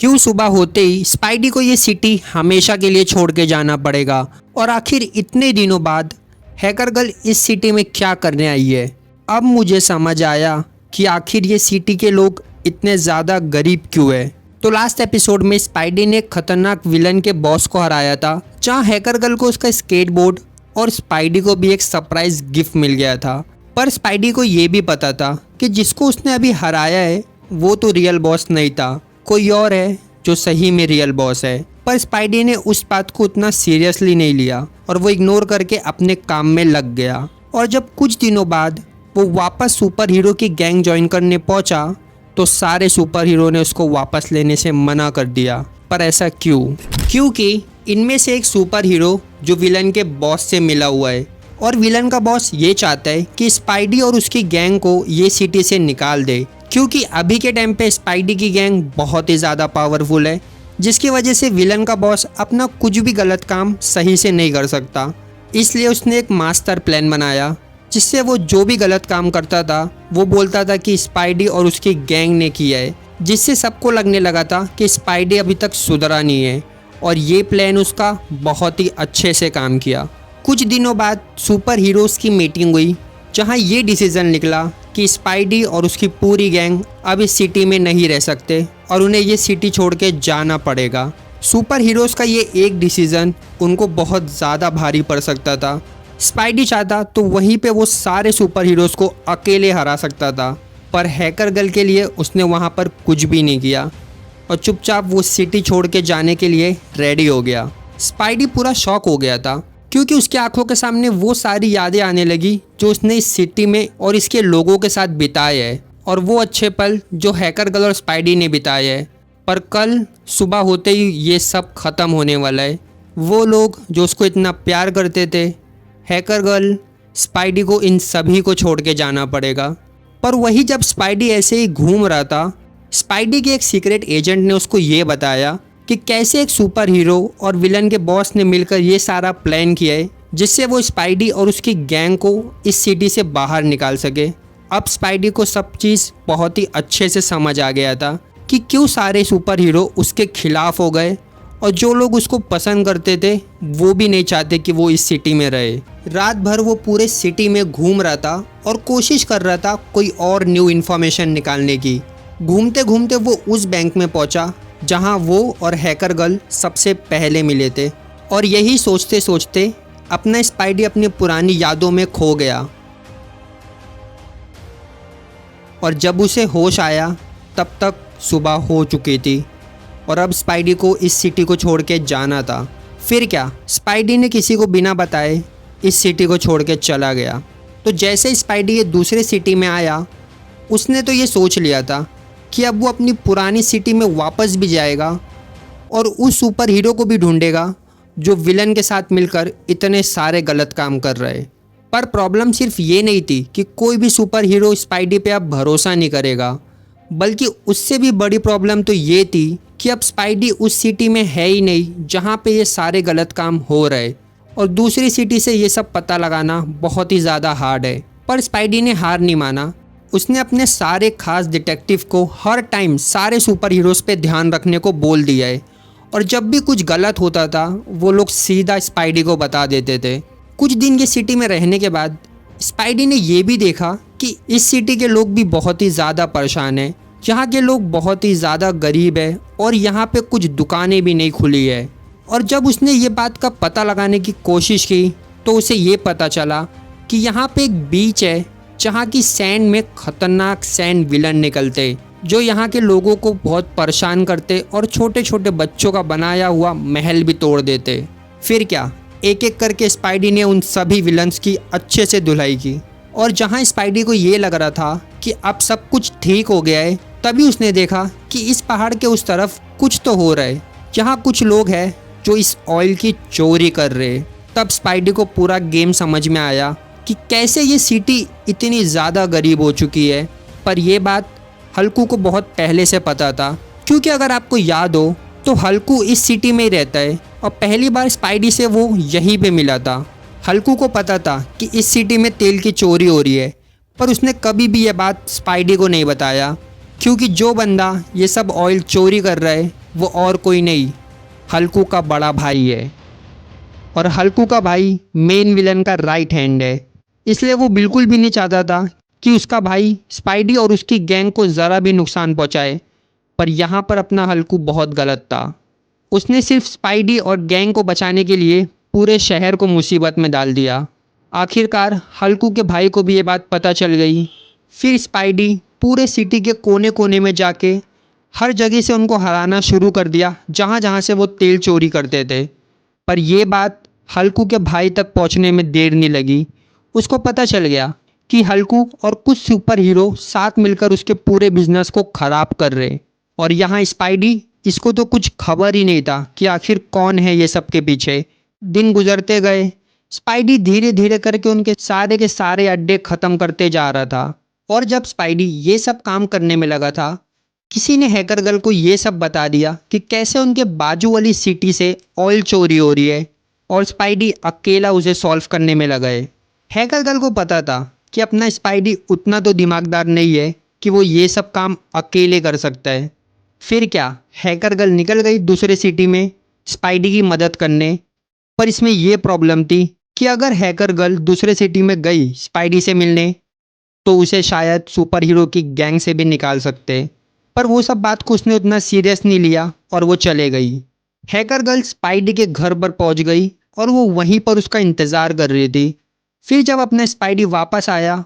क्यों सुबह होते ही स्पाइडी को ये सिटी हमेशा के लिए छोड़ के जाना पड़ेगा, और आखिर इतने दिनों बाद हैकर गर्ल इस सिटी में क्या करने आई है। अब मुझे समझ आया कि आखिर ये सिटी के लोग इतने ज़्यादा गरीब क्यों है। तो लास्ट एपिसोड में स्पाइडी ने खतरनाक विलन के बॉस को हराया था, जहां हैकर गर्ल को उसका स्केटबोर्ड और स्पाइडी को भी एक सरप्राइज गिफ्ट मिल गया था। पर स्पाइडी को ये भी पता था कि जिसको उसने अभी हराया है वो तो रियल बॉस नहीं था, कोई और है जो सही में रियल बॉस है। पर स्पाइडी ने उस बात को उतना सीरियसली नहीं लिया और वो इग्नोर करके अपने काम में लग गया। और जब कुछ दिनों बाद वो वापस सुपर हीरो की गैंग ज्वाइन करने पहुंचा तो सारे सुपर हीरो ने उसको वापस लेने से मना कर दिया। पर ऐसा क्यों? क्योंकि इनमें से एक सुपर हीरो जो विलन के बॉस से मिला हुआ है, और विलन का बॉस ये चाहता है कि स्पाइडी और उसकी गैंग को ये सिटी से निकाल दे, क्योंकि अभी के टाइम पे स्पाइडी की गैंग बहुत ही ज़्यादा पावरफुल है, जिसकी वजह से विलन का बॉस अपना कुछ भी गलत काम सही से नहीं कर सकता। इसलिए उसने एक मास्टर प्लान बनाया जिससे वो जो भी गलत काम करता था वो बोलता था कि स्पाइडी और उसकी गैंग ने किया है, जिससे सबको लगने लगा था कि स्पाइडी अभी तक सुधरा नहीं है। और ये प्लान उसका बहुत ही अच्छे से काम किया। कुछ दिनों बाद सुपर हीरोज़ की मीटिंग हुई, जहां ये डिसीज़न निकला कि स्पाइडी और उसकी पूरी गैंग अब इस सिटी में नहीं रह सकते और उन्हें ये सिटी छोड़ के जाना पड़ेगा। सुपर हीरोज़ का ये एक डिसीज़न उनको बहुत ज़्यादा भारी पड़ सकता था। स्पाइडी चाहता तो वहीं पे वो सारे सुपर हीरोज़ को अकेले हरा सकता था, पर हैकर गर्ल के लिए उसने वहाँ पर कुछ भी नहीं किया और चुपचाप वो सिटी छोड़ के जाने के लिए रेडी हो गया। स्पाइडी पूरा शॉक हो गया था, क्योंकि उसकी आंखों के सामने वो सारी यादें आने लगी जो उसने इस सिटी में और इसके लोगों के साथ बिताए हैं, और वो अच्छे पल जो हैकर गर्ल और स्पाइडी ने बिताए हैं। पर कल सुबह होते ही ये सब ख़त्म होने वाला है। वो लोग जो उसको इतना प्यार करते थे, हैकर गर्ल, स्पाइडी को इन सभी को छोड़ के जाना पड़ेगा। पर वही जब स्पाइडी ऐसे ही घूम रहा था, स्पाइडी के एक सीक्रेट एजेंट ने उसको ये बताया कि कैसे एक सुपर हीरो और विलन के बॉस ने मिलकर ये सारा प्लान किया है, जिससे वो स्पाइडी और उसकी गैंग को इस सिटी से बाहर निकाल सके। अब स्पाइडी को सब चीज़ बहुत ही अच्छे से समझ आ गया था कि क्यों सारे सुपर हीरो उसके खिलाफ हो गए, और जो लोग उसको पसंद करते थे वो भी नहीं चाहते कि वो इस सिटी में रहे। रात भर वो पूरे सिटी में घूम रहा था और कोशिश कर रहा था कोई और न्यू इन्फॉर्मेशन निकालने की। घूमते घूमते वो उस बैंक में पहुंचा जहां वो और हैकर गर्ल सबसे पहले मिले थे, और यही सोचते सोचते अपना स्पाइडी अपनी पुरानी यादों में खो गया। और जब उसे होश आया तब तक सुबह हो चुकी थी, और अब स्पाइडी को इस सिटी को छोड़ के जाना था। फिर क्या, स्पाइडी ने किसी को बिना बताए इस सिटी को छोड़ के चला गया। तो जैसे स्पाइडी ये दूसरे सिटी में आया, उसने तो ये सोच लिया था कि अब वो अपनी पुरानी सिटी में वापस भी जाएगा और उस सुपर हीरो को भी ढूंढेगा जो विलन के साथ मिलकर इतने सारे गलत काम कर रहे। पर प्रॉब्लम सिर्फ ये नहीं थी कि कोई भी सुपर हीरो स्पाइडी पे अब भरोसा नहीं करेगा, बल्कि उससे भी बड़ी प्रॉब्लम तो ये थी कि अब स्पाइडी उस सिटी में है ही नहीं जहाँ पे ये सारे गलत काम हो रहे, और दूसरी सिटी से ये सब पता लगाना बहुत ही ज़्यादा हार्ड है। पर स्पाइडी ने हार नहीं माना। उसने अपने सारे खास डिटेक्टिव को हर टाइम सारे सुपर हीरोज़ पे ध्यान रखने को बोल दिया है, और जब भी कुछ गलत होता था वो लोग सीधा स्पाइडी को बता देते थे। कुछ दिन ये सिटी में रहने के बाद स्पाइडी ने ये भी देखा कि इस सिटी के लोग भी बहुत ही ज़्यादा परेशान हैं। यहाँ के लोग बहुत ही ज़्यादा गरीब है और यहाँ पे कुछ दुकानें भी नहीं खुली है। और जब उसने ये बात का पता लगाने की कोशिश की तो उसे ये पता चला कि यहाँ पे एक बीच है जहाँ की सैंड में खतरनाक सैंड विलन निकलते, जो यहाँ के लोगों को बहुत परेशान करते और छोटे छोटे बच्चों का बनाया हुआ महल भी तोड़ देते। फिर क्या, एक एक करके स्पाइडी ने उन सभी विलन्स की अच्छे से धुलाई की, और जहाँ स्पाइडी को ये लग रहा था कि अब सब कुछ ठीक हो गया है, तभी उसने देखा कि इस पहाड़ के उस तरफ कुछ तो हो रहा है। यहाँ कुछ लोग हैं जो इस ऑयल की चोरी कर रहे। तब स्पाइडी को पूरा गेम समझ में आया कि कैसे ये सिटी इतनी ज़्यादा गरीब हो चुकी है। पर यह बात हल्कू को बहुत पहले से पता था, क्योंकि अगर आपको याद हो तो हल्कू इस सिटी में ही रहता है और पहली बार स्पाइडी से वो यहीं पे मिला था। हल्कू को पता था कि इस सिटी में तेल की चोरी हो रही है, पर उसने कभी भी यह बात स्पाइडी को नहीं बताया, क्योंकि जो बंदा ये सब ऑयल चोरी कर रहा है वो और कोई नहीं, हल्कू का बड़ा भाई है। और हल्कू का भाई मेन विलन का राइट हैंड है, इसलिए वो बिल्कुल भी नहीं चाहता था कि उसका भाई स्पाइडी और उसकी गैंग को ज़रा भी नुकसान पहुंचाए। पर यहाँ पर अपना हल्कू बहुत गलत था। उसने सिर्फ स्पाइडी और गैंग को बचाने के लिए पूरे शहर को मुसीबत में डाल दिया। आखिरकार हल्कू के भाई को भी ये बात पता चल गई। फिर स्पाइडी पूरे सिटी के कोने कोने में जाके हर जगह से उनको हराना शुरू कर दिया जहाँ जहाँ से वो तेल चोरी करते थे। पर यह बात हल्कू के भाई तक पहुँचने में देर नहीं लगी। उसको पता चल गया कि हल्कू और कुछ सुपर हीरो साथ मिलकर उसके पूरे बिजनेस को ख़राब कर रहे। और यहाँ स्पाइडी, इसको तो कुछ खबर ही नहीं था कि आखिर कौन है ये सब के पीछे। दिन गुजरते गए, स्पाइडी धीरे धीरे करके उनके सारे के सारे अड्डे ख़त्म करते जा रहा था। और जब स्पाइडी ये सब काम करने में लगा था, किसी ने हैकर गर्ल को ये सब बता दिया कि कैसे उनके बाजू वाली सिटी से ऑयल चोरी हो रही है। और स्पाइडी अकेला उसे सॉल्व करने में लगा है। हैकर गर्ल को पता था कि अपना स्पाइडी उतना तो दिमागदार नहीं है कि वो ये सब काम अकेले कर सकता है। फिर क्या, हैकर गर्ल निकल गई दूसरे सिटी में स्पाइडी की मदद करने। पर इसमें यह प्रॉब्लम थी कि अगर हैकर गर्ल दूसरे सिटी में गई स्पाइडी से मिलने, तो उसे शायद सुपर हीरो की गैंग से भी निकाल सकते। पर वो सब बात को उसने उतना सीरियस नहीं लिया और वो चले गई। हैकर गर्ल स्पाइडी के घर पर पहुंच गई और वो वहीं पर उसका इंतज़ार कर रही थी। फिर जब अपना स्पाइडी वापस आया